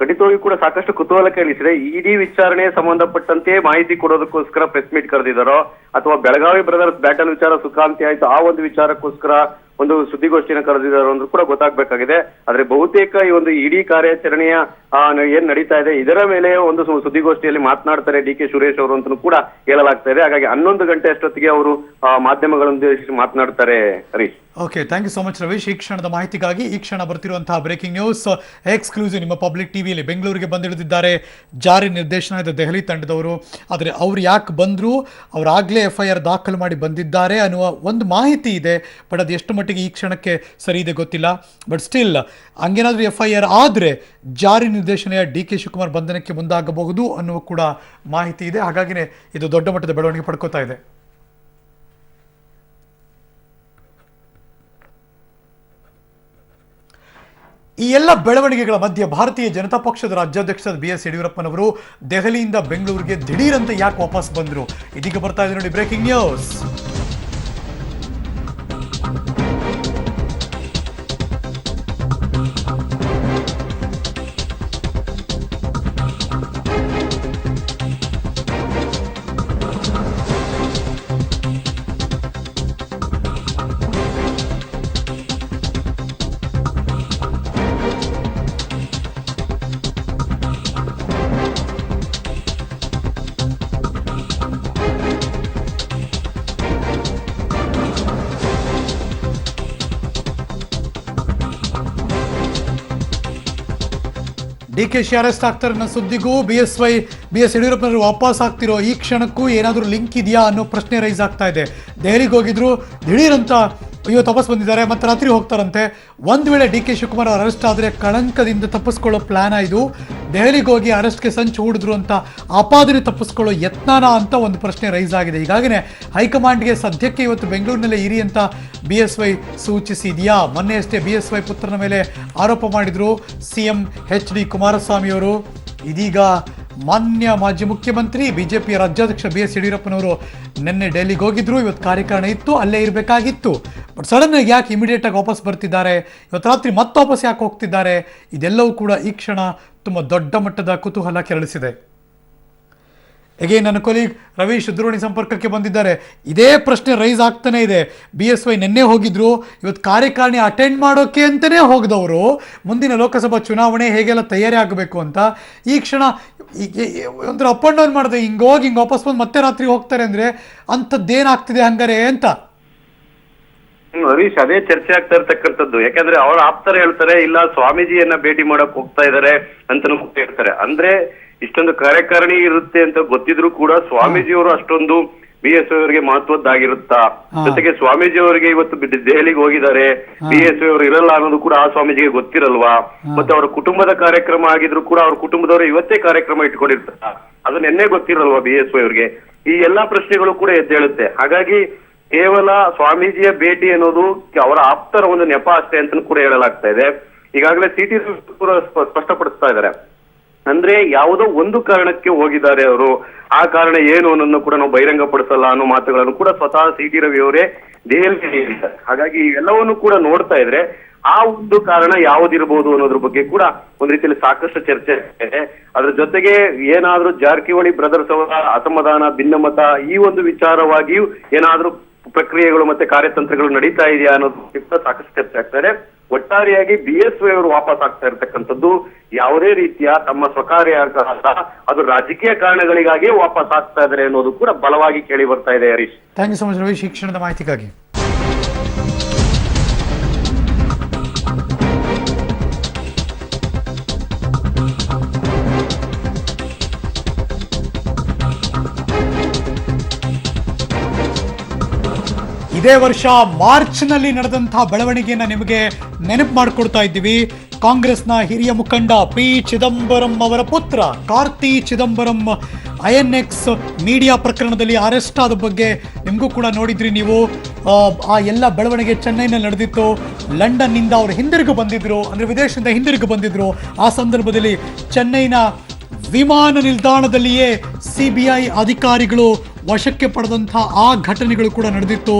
Speaker 3: ಖಂಡಿತವಾಗಿ ಕೂಡ ಸಾಕಷ್ಟು ಕುತೂಹಲ ಕೇಳಿಸಿದೆ. ಇಡಿ ವಿಚಾರಣೆ ಸಂಬಂಧಪಟ್ಟಂತೆ ಮಾಹಿತಿ ಕೊಡೋದಕ್ಕೋಸ್ಕರ ಪ್ರೆಸ್ ಮೀಟ್ ಕರೆದಿದ್ದಾರೋ ಅಥವಾ ಬೆಳಗಾವಿ ಬ್ರದರ್ಸ್ ಬ್ಯಾಟಲ್ ವಿಚಾರ ಸುಖಾಂತಿ ಆಯ್ತು ಆ ಒಂದು ವಿಚಾರಕ್ಕೋಸ್ಕರ ಒಂದು ಸುದ್ದಿಗೋಷ್ಠಿಯನ್ನು ಕರೆದಿದ್ದಾರೆ ಅಂದ್ರೂ ಕೂಡ ಗೊತ್ತಾಗ್ಬೇಕಾಗಿದೆ. ಆದ್ರೆ ಬಹುತೇಕ ಈ ಒಂದು ಇಡಿ ಕಾರ್ಯಾಚರಣೆಯ ಏನ್ ನಡೀತಾ ಇದೆ ಇದರ ಮೇಲೆ ಒಂದು ಸುದ್ದಿಗೋಷ್ಠಿಯಲ್ಲಿ ಮಾತನಾಡ್ತಾರೆ DK ಸುರೇಶ್ ಅವರು ಅಂತಲೂ ಕೂಡ ಹೇಳಲಾಗ್ತಾ ಇದೆ. ಹಾಗಾಗಿ 11 ಗಂಟೆ ಅಷ್ಟೊತ್ತಿಗೆ ಅವರು ಮಾಧ್ಯಮಗಳೊಂದಿಗೆ ಮಾತನಾಡ್ತಾರೆ Harish.
Speaker 1: Okay, thank you so much Ravish ಈ ಕ್ಷಣದ ಮಾಹಿತಿಗಾಗಿ. ಈ ಕ್ಷಣ ಬರ್ತಿರುವಂತಹ ಬ್ರೇಕಿಂಗ್ ನ್ಯೂಸ್ ಎಕ್ಸ್ಕ್ಲೂಸಿವ್ ನಿಮ್ಮ ಪಬ್ಲಿಕ್ ಟಿವಿಯಲ್ಲಿ. ಬೆಂಗಳೂರಿಗೆ ಬಂದಿಳಿದಿದ್ದಾರೆ ಜಾರಿ ನಿರ್ದೇಶನಾಲಯದ ದೆಹಲಿ ತಂಡದವರು. ಆದರೆ ಅವ್ರು ಯಾಕೆ ಬಂದರು, ಅವರಾಗಲೇ FIR ದಾಖಲು ಮಾಡಿ ಬಂದಿದ್ದಾರೆ ಅನ್ನುವ ಒಂದು ಮಾಹಿತಿ ಇದೆ. ಬಟ್ ಅದು ಎಷ್ಟು ಮಟ್ಟಿಗೆ ಈ ಕ್ಷಣಕ್ಕೆ ಸರಿ ಇದೆ ಗೊತ್ತಿಲ್ಲ. ಬಟ್ ಸ್ಟಿಲ್ ಹಂಗೇನಾದರೂ FIR ಆದರೆ ಜಾರಿ ನಿರ್ದೇಶನಾಲಯ DK ಶಿವಕುಮಾರ್ ಬಂಧನಕ್ಕೆ ಮುಂದಾಗಬಹುದು ಅನ್ನುವ ಕೂಡ ಮಾಹಿತಿ ಇದೆ. ಹಾಗಾಗಿನೇ ಇದು ದೊಡ್ಡ ಮಟ್ಟದ ಬೆಳವಣಿಗೆ ಪಡ್ಕೋತಾ ಇದೆ. ಈ ಎಲ್ಲ ಬೆಳವಣಿಗೆಗಳ ಮಧ್ಯೆ ಭಾರತೀಯ ಜನತಾ ಪಕ್ಷದ ರಾಜ್ಯಾಧ್ಯಕ್ಷ BS ಯಡಿಯೂರಪ್ಪನವರು ದೆಹಲಿಯಿಂದ ಬೆಂಗಳೂರಿಗೆ ದಿಢೀರಂತ ಯಾಕೆ ವಾಪಸ್ ಬಂದರು? ಇದೀಗ ಬರ್ತಾ ಇದೆ ನೋಡಿ ಬ್ರೇಕಿಂಗ್ ನ್ಯೂಸ್. DK ಅರೆಸ್ಟ್ ಆಗ್ತಾರೆ ಅನ್ನೋ ಸುದ್ದಿಗೂ BS ಯಡಿಯೂರಪ್ಪನವರು ವಾಪಸ್ ಆಗ್ತಿರೋ ಈ ಕ್ಷಣಕ್ಕೂ ಏನಾದರೂ ಲಿಂಕ್ ಇದೆಯಾ ಅನ್ನೋ ಪ್ರಶ್ನೆ ರೈಸ್ ಆಗ್ತಾ ಇದೆ. ದೆಹಲಿಗೆ ಹೋಗಿದ್ರು, ದಿಢೀರಂತ ಇವತ್ತು ವಾಪಸ್ ಬಂದಿದ್ದಾರೆ, ಮತ್ತೆ ರಾತ್ರಿ ಹೋಗ್ತಾರಂತೆ. ಒಂದು ವೇಳೆ DK ಶಿವಕುಮಾರ್ ಅವರು ಅರೆಸ್ಟ್ ಆದರೆ ಕಳಂಕದಿಂದ ತಪ್ಪಿಸ್ಕೊಳ್ಳೋ ಪ್ಲಾನ ಇದು. ದೆಹಲಿಗೆ ಹೋಗಿ ಅರೆಸ್ಟ್ಗೆ ಸಂಚು ಹೂಡಿದ್ರು ಅಂತ ಆಪಾದನೆ ತಪ್ಪಿಸ್ಕೊಳ್ಳೋ ಯತ್ನಾನ ಅಂತ ಒಂದು ಪ್ರಶ್ನೆ ರೈಸ್ ಆಗಿದೆ. ಹೀಗಾಗಿನೇ ಹೈಕಮಾಂಡ್ಗೆ ಸದ್ಯಕ್ಕೆ ಇವತ್ತು ಬೆಂಗಳೂರಿನಲ್ಲೇ ಇರಿ ಅಂತ BSY ಸೂಚಿಸಿದೆಯಾ? ಮೊನ್ನೆ ಅಷ್ಟೇ BSY ಪುತ್ರನ ಮೇಲೆ ಆರೋಪ ಮಾಡಿದ್ರು CM HD ಕುಮಾರಸ್ವಾಮಿ ಅವರು. ಇದೀಗ ಮಾನ್ಯ ಮಾಜಿ ಮುಖ್ಯಮಂತ್ರಿ ಬಿಜೆಪಿಯ ರಾಜ್ಯಾಧ್ಯಕ್ಷ BS ಯಡಿಯೂರಪ್ಪನವರು ನಿನ್ನೆ ಡೆಲ್ಲಿಗೆ ಹೋಗಿದ್ರು. ಇವತ್ತು ಕಾರ್ಯಕಾರಣ ಇತ್ತು, ಅಲ್ಲೇ ಇರಬೇಕಾಗಿತ್ತು. ಬಟ್ ಸಡನ್ ಆಗಿ ಯಾಕೆ ಇಮಿಡಿಯೇಟ್ ಆಗಿ ವಾಪಸ್ ಬರ್ತಿದ್ದಾರೆ, ಇವತ್ತು ರಾತ್ರಿ ಮತ್ತೆ ವಾಪಸ್ ಯಾಕೆ ಹೋಗ್ತಿದ್ದಾರೆ, ಇದೆಲ್ಲವೂ ಕೂಡ ಈ ಕ್ಷಣ ತುಂಬ ದೊಡ್ಡ ಮಟ್ಟದ ಕುತೂಹಲ ಕೆರಳಿಸಿದೆ. ಎಗೇನ್ ನನ್ನ ಕೊಲೀಗ್ ರವೀಶ್ ದೂರವಾಣಿ ಸಂಪರ್ಕಕ್ಕೆ ಬಂದಿದ್ದಾರೆ. ಇದೇ ಪ್ರಶ್ನೆ ರೈಸ್ ಆಗ್ತಾನೆ ಇದೆ. BSY ನಿನ್ನೆ ಹೋಗಿದ್ರು, ಇವತ್ತು ಕಾರ್ಯಕಾರಿಣಿ ಅಟೆಂಡ್ ಮಾಡೋಕೆ ಅಂತಲೇ ಹೋಗಿದವರು ಮುಂದಿನ ಲೋಕಸಭಾ ಚುನಾವಣೆ ಹೇಗೆಲ್ಲ ತಯಾರಿ ಆಗಬೇಕು ಅಂತ. ಈ ಕ್ಷಣ ಒಂಥರ ಅಪ್ ಆ್ಯಂಡ್ ಡೌನ್ ಮಾಡಿದೆ, ಹಿಂಗೆ ಹೋಗಿ ಹಿಂಗೆ ವಾಪಸ್ ಬಂದು ಮತ್ತೆ ರಾತ್ರಿ ಹೋಗ್ತಾರೆ ಅಂದರೆ ಅಂಥದ್ದೇನಾಗ್ತಿದೆ ಹಂಗಾರೆ ಅಂತ.
Speaker 3: ಹರೀಶ್, ಅದೇ ಚರ್ಚೆ ಆಗ್ತಾ ಇರ್ತಕ್ಕಂಥದ್ದು. ಯಾಕಂದ್ರೆ ಅವ್ರ ಆಪ್ತರ ಹೇಳ್ತಾರೆ, ಇಲ್ಲ ಸ್ವಾಮೀಜಿಯನ್ನ ಭೇಟಿ ಮಾಡಕ್ ಹೋಗ್ತಾ ಇದಾರೆ ಅಂತನೂ ಹೇಳ್ತಾರೆ. ಅಂದ್ರೆ ಇಷ್ಟೊಂದು ಕಾರ್ಯಕಾರಿಣಿ ಇರುತ್ತೆ ಅಂತ ಗೊತ್ತಿದ್ರು ಕೂಡ ಸ್ವಾಮೀಜಿಯವರು ಅಷ್ಟೊಂದು BSY ಅವರಿಗೆ ಮಹತ್ವದ್ದಾಗಿರುತ್ತಾ? ಜೊತೆಗೆ ಸ್ವಾಮೀಜಿ ಅವರಿಗೆ ಇವತ್ತು ದೆಹಲಿಗೆ ಹೋಗಿದ್ದಾರೆ, BSY ಅವರು ಇರಲ್ಲ ಅನ್ನೋದು ಕೂಡ ಆ ಸ್ವಾಮೀಜಿಗೆ ಗೊತ್ತಿರಲ್ವಾ? ಮತ್ತೆ ಅವರ ಕುಟುಂಬದ ಕಾರ್ಯಕ್ರಮ ಆಗಿದ್ರು ಕೂಡ ಅವ್ರ ಕುಟುಂಬದವರು ಇವತ್ತೇ ಕಾರ್ಯಕ್ರಮ ಇಟ್ಕೊಂಡಿರ್ತಾರ, ಅದು ನಿನ್ನೆ ಗೊತ್ತಿರಲ್ವಾ BSY ಅವರಿಗೆ? ಈ ಎಲ್ಲಾ ಪ್ರಶ್ನೆಗಳು ಕೂಡ ಎದ್ದೇಳುತ್ತೆ. ಹಾಗಾಗಿ ಕೇವಲ ಸ್ವಾಮೀಜಿಯ ಭೇಟಿ ಅನ್ನೋದು ಅವರ ಆಪ್ತರ ಒಂದು ನೆಪ ಅಷ್ಟೇ ಅಂತ ಕೂಡ ಹೇಳಲಾಗ್ತಾ ಇದೆ. ಈಗಾಗಲೇ CT ಕೂಡ ಸ್ಪಷ್ಟಪಡಿಸ್ತಾ ಇದ್ದಾರೆ. ಅಂದ್ರೆ ಯಾವುದೋ ಒಂದು ಕಾರಣಕ್ಕೆ ಹೋಗಿದ್ದಾರೆ ಅವರು, ಆ ಕಾರಣ ಏನು ಅನ್ನೋದನ್ನು ಕೂಡ ನಾವು ಬಹಿರಂಗ ಪಡಿಸಲ್ಲ ಅನ್ನೋ ಮಾತುಗಳನ್ನು ಕೂಡ ಸ್ವತಃ CT ರವಿ ಅವರೇ ದೆಹಲಿಯಲ್ಲಿ ಹೇಳಿದ್ದಾರೆ. ಹಾಗಾಗಿ ಇವೆಲ್ಲವನ್ನು ಕೂಡ ನೋಡ್ತಾ ಇದ್ರೆ ಆ ಒಂದು ಕಾರಣ ಯಾವುದಿರಬಹುದು ಅನ್ನೋದ್ರ ಬಗ್ಗೆ ಕೂಡ ಒಂದ್ ರೀತಿಯಲ್ಲಿ ಸಾಕಷ್ಟು ಚರ್ಚೆ ಇದೆ. ಅದ್ರ ಜೊತೆಗೆ ಏನಾದ್ರೂ ಜಾರಕಿಹೊಳಿ ಬ್ರದರ್ಸ್ ಅವರ ಅಸಮಾಧಾನ, ಭಿನ್ನಮತ ಈ ಒಂದು ವಿಚಾರವಾಗಿಯೂ ಏನಾದ್ರೂ ಪ್ರಕ್ರಿಯೆಗಳು ಮತ್ತೆ ಕಾರ್ಯತಂತ್ರಗಳು ನಡೀತಾ ಇದೆಯಾ ಅನ್ನೋದು ಸಾಕಷ್ಟು ಚರ್ಚೆ ಆಗ್ತಾರೆ. ಒಟ್ಟಾರೆಯಾಗಿ BSY ಅವರು ವಾಪಸ್ ಆಗ್ತಾ ಇರ್ತಕ್ಕಂಥದ್ದು ಯಾವುದೇ ರೀತಿಯ ತಮ್ಮ ಸ್ವಕಾರ್ಯ ಅಲ್ಲ, ಅದು ರಾಜಕೀಯ ಕಾರಣಗಳಿಗಾಗಿ ವಾಪಸ್ ಆಗ್ತಾ ಇದ್ದಾರೆ ಅನ್ನೋದು ಕೂಡ ಬಲವಾಗಿ ಕೇಳಿ ಬರ್ತಾ ಇದೆ. Harish,
Speaker 1: thank you so much Ravish, ಈ ಕ್ಷಣದ ಮಾಹಿತಿಗಾಗಿ. ಇದೇ ವರ್ಷ ಮಾರ್ಚ್ನಲ್ಲಿ ನಡೆದಂತಹ ಬೆಳವಣಿಗೆಯನ್ನು ನಿಮಗೆ ನೆನಪು ಮಾಡಿಕೊಡ್ತಾ ಇದ್ದೀವಿ. ಕಾಂಗ್ರೆಸ್ನ ಹಿರಿಯ ಮುಖಂಡ P ಚಿದಂಬರಂ ಅವರ ಪುತ್ರ ಕಾರ್ತಿ ಚಿದಂಬರಂ INX ಮೀಡಿಯಾ ಪ್ರಕರಣದಲ್ಲಿ ಅರೆಸ್ಟ್ ಆದ ಬಗ್ಗೆ ನಿಮಗೂ ಕೂಡ ನೋಡಿದ್ರಿ ನೀವು. ಆ ಎಲ್ಲ ಬೆಳವಣಿಗೆ ಚೆನ್ನೈನಲ್ಲಿ ನಡೆದಿತ್ತು. ಲಂಡನ್ನಿಂದ ಅವರು ಹಿಂದಿರುಗಿ ಬಂದಿದ್ರು, ಅಂದರೆ ವಿದೇಶದಿಂದ ಹಿಂದಿರುಗಿ ಬಂದಿದ್ರು. ಆ ಸಂದರ್ಭದಲ್ಲಿ ಚೆನ್ನೈನ ವಿಮಾನ ನಿಲ್ದಾಣದಲ್ಲಿಯೇ CBI ಅಧಿಕಾರಿಗಳು ವಶಕ್ಕೆ ಪಡೆದಂಥ ಆ ಘಟನೆಗಳು ಕೂಡ ನಡೆದಿತ್ತು.